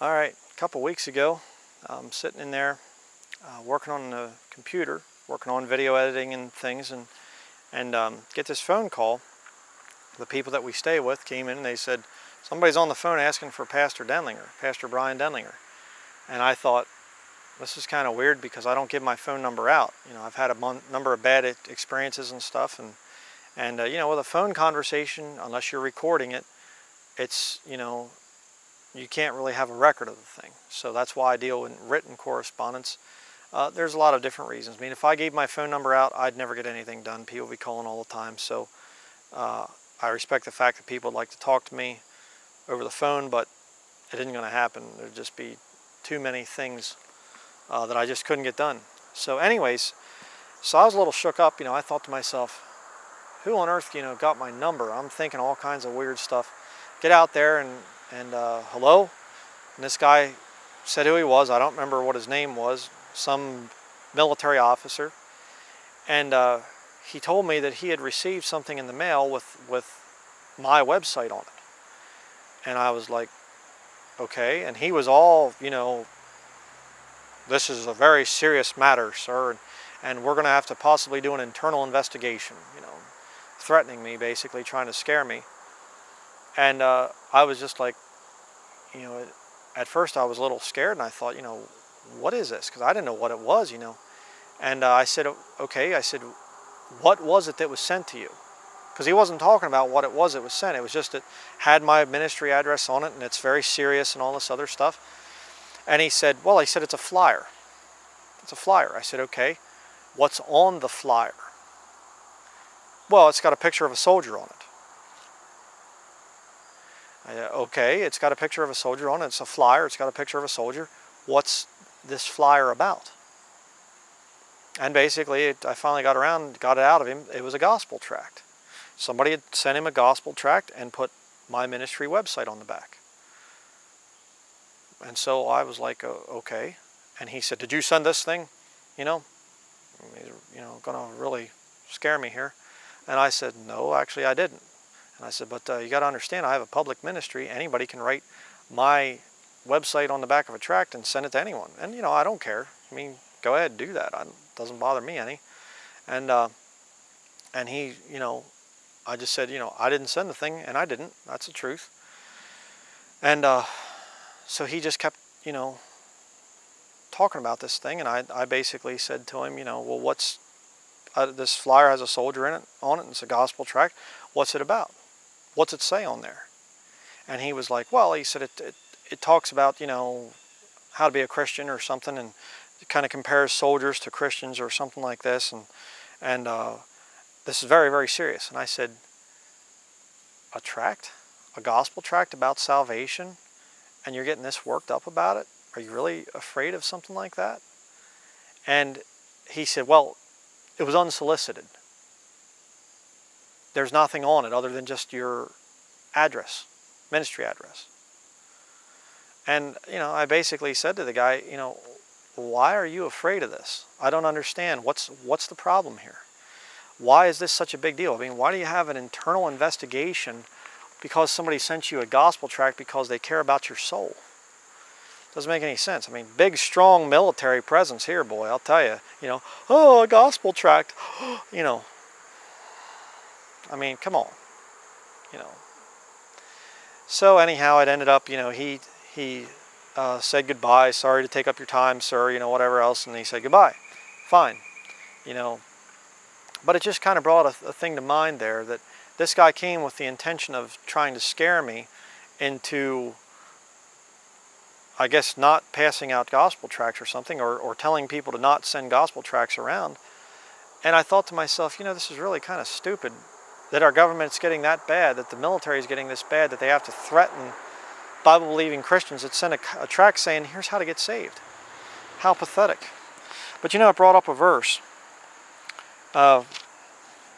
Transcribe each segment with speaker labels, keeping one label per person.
Speaker 1: All right, a couple weeks ago, I'm sitting in there working on the computer, working on video editing and things, and get this phone call. The people that we stay with came in and they said, somebody's on the phone asking for Pastor Denlinger, Pastor Bryan Denlinger. And I thought, this is kind of weird because I don't give my phone number out. You know, I've had a number of bad experiences and stuff, and you know, with a phone conversation, unless you're recording it, it's, you know, you can't really have a record of the thing. So that's why I deal in written correspondence. There's a lot of different reasons. I mean, if I gave my phone number out, I'd never get anything done. People would be calling all the time. So I respect the fact that people would like to talk to me over the phone, but it isn't going to happen. There'd just be too many things that I just couldn't get done. So anyways, so I was a little shook up. You know, I thought to myself, who on earth, you know, got my number? I'm thinking all kinds of weird stuff. Get out there and hello? And this guy said who he was. I don't remember what his name was. Some military officer. And he told me that he had received something in the mail with my website on it. And I was like, okay. And he was all, you know, this is a very serious matter, sir. And we're going to have to possibly do an internal investigation, you know, threatening me, basically trying to scare me. And I was just like, you know, at first I was a little scared, and I thought, you know, what is this? Because I didn't know what it was, you know. And I said, okay, I said, what was it that was sent to you? Because he wasn't talking about what it was that was sent. It was just it had my ministry address on it, and it's very serious and all this other stuff. And he said, well, he said, it's a flyer. It's a flyer. I said, okay, what's on the flyer? Well, it's got a picture of a soldier on it. Okay, it's got a picture of a soldier on it. It's a flyer. It's got a picture of a soldier. What's this flyer about? And basically, I finally got it out of him. It was a gospel tract. Somebody had sent him a gospel tract and put my ministry website on the back. And so I was like, okay. And he said, did you send this thing? You know, going to really scare me here. And I said, no, actually I didn't. And I said, but you got to understand, I have a public ministry. Anybody can write my website on the back of a tract and send it to anyone. And, you know, I don't care. I mean, go ahead, do that. It doesn't bother me any. And he, you know, I just said, you know, I didn't send the thing, and I didn't. That's the truth. And so he just kept, you know, talking about this thing. And I basically said to him, you know, well, what's, this flyer has a soldier in it, on it, and it's a gospel tract. What's it about? What's it say on there? And he was like, well, he said it talks about, you know, how to be a Christian or something, and it kind of compares soldiers to Christians or something like this, and this is very, very serious. And I said, a tract? A gospel tract about salvation? And you're getting this worked up about it? Are you really afraid of something like that? And he said, well, it was unsolicited. There's nothing on it other than just your address, ministry address. And, you know, I basically said to the guy, you know, why are you afraid of this? I don't understand. What's the problem here? Why is this such a big deal? I mean, why do you have an internal investigation because somebody sent you a gospel tract because they care about your soul? Doesn't make any sense. I mean, big, strong military presence here, boy, I'll tell you. You know, oh, a gospel tract. You know, I mean, come on. You know. So anyhow, it ended up, you know, he said goodbye. Sorry to take up your time, sir, you know, whatever else. And he said goodbye. Fine. You know, but it just kind of brought a thing to mind there that this guy came with the intention of trying to scare me into, I guess, not passing out gospel tracts or something, or telling people to not send gospel tracts around. And I thought to myself, you know, this is really kind of stupid that our government's getting that bad, that the military is getting this bad, that they have to threaten Bible-believing Christians that send a tract saying, here's how to get saved. How pathetic. But you know, it brought up a verse, a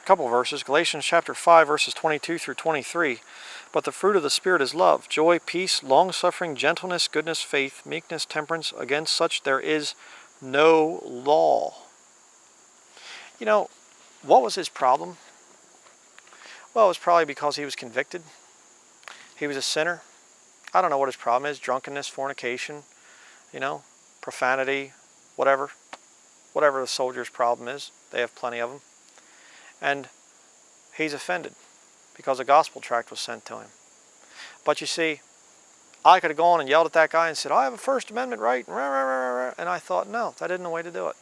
Speaker 1: couple of verses, Galatians chapter 5, verses 22 through 23. But the fruit of the Spirit is love, joy, peace, long-suffering, gentleness, goodness, faith, meekness, temperance. Against such there is no law. You know, what was his problem? Well, it was probably because he was convicted. He was a sinner. I don't know what his problem is, drunkenness, fornication, you know, profanity, whatever the soldier's problem is. They have plenty of them. And he's offended because a gospel tract was sent to him. But you see, I could have gone and yelled at that guy and said, I have a First Amendment right, and I thought, no, that isn't the way to do it.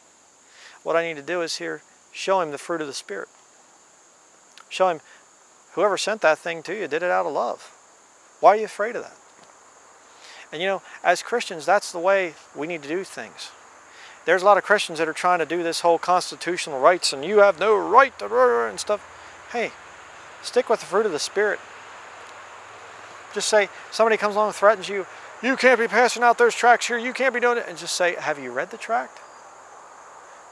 Speaker 1: What I need to do is here, show him the fruit of the Spirit. Show him, whoever sent that thing to you did it out of love. Why are you afraid of that? And you know, as Christians, that's the way we need to do things. There's a lot of Christians that are trying to do this whole constitutional rights and you have no right to and stuff. Hey, stick with the fruit of the Spirit. Just say, somebody comes along and threatens you, you can't be passing out those tracts here, you can't be doing it. And just say, have you read the tract?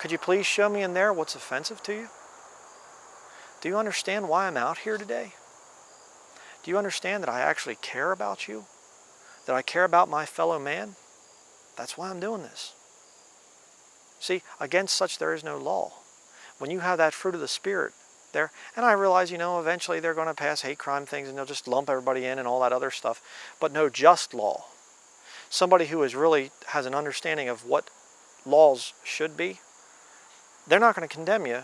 Speaker 1: Could you please show me in there what's offensive to you? Do you understand why I'm out here today? Do you understand that I actually care about you? That I care about my fellow man? That's why I'm doing this. See, against such there is no law. When you have that fruit of the Spirit there, and I realize, you know, eventually they're going to pass hate crime things and they'll just lump everybody in and all that other stuff, but no just law. Somebody who is really has an understanding of what laws should be, they're not going to condemn you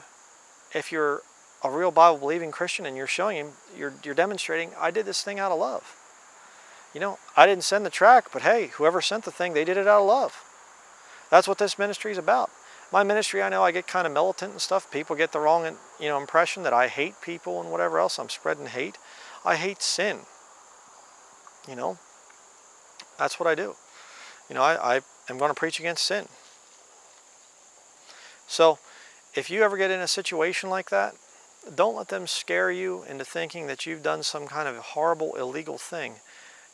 Speaker 1: if you're a real Bible-believing Christian and you're showing him, you're demonstrating, I did this thing out of love. You know, I didn't send the tract, but hey, whoever sent the thing, they did it out of love. That's what this ministry is about. My ministry, I know I get kind of militant and stuff. People get the wrong, you know, impression that I hate people and whatever else. I'm spreading hate. I hate sin. You know, that's what I do. You know, I am going to preach against sin. So, if you ever get in a situation like that, don't let them scare you into thinking that you've done some kind of horrible, illegal thing.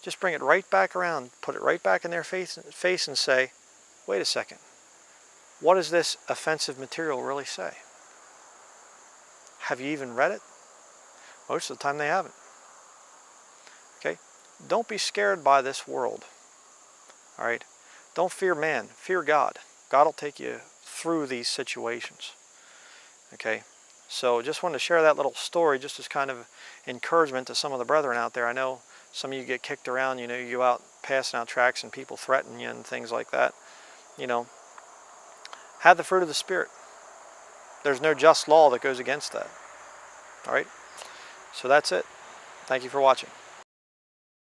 Speaker 1: Just bring it right back around, put it right back in their face and say, wait a second, what does this offensive material really say? Have you even read it? Most of the time they haven't. Okay? Don't be scared by this world. All right? Don't fear man, fear God. God will take you through these situations. Okay? So just wanted to share that little story just as kind of encouragement to some of the brethren out there. I know some of you get kicked around, you know, you go out passing out tracts and people threaten you and things like that. You know, have the fruit of the Spirit. There's no just law that goes against that. All right? So that's it. Thank you for watching.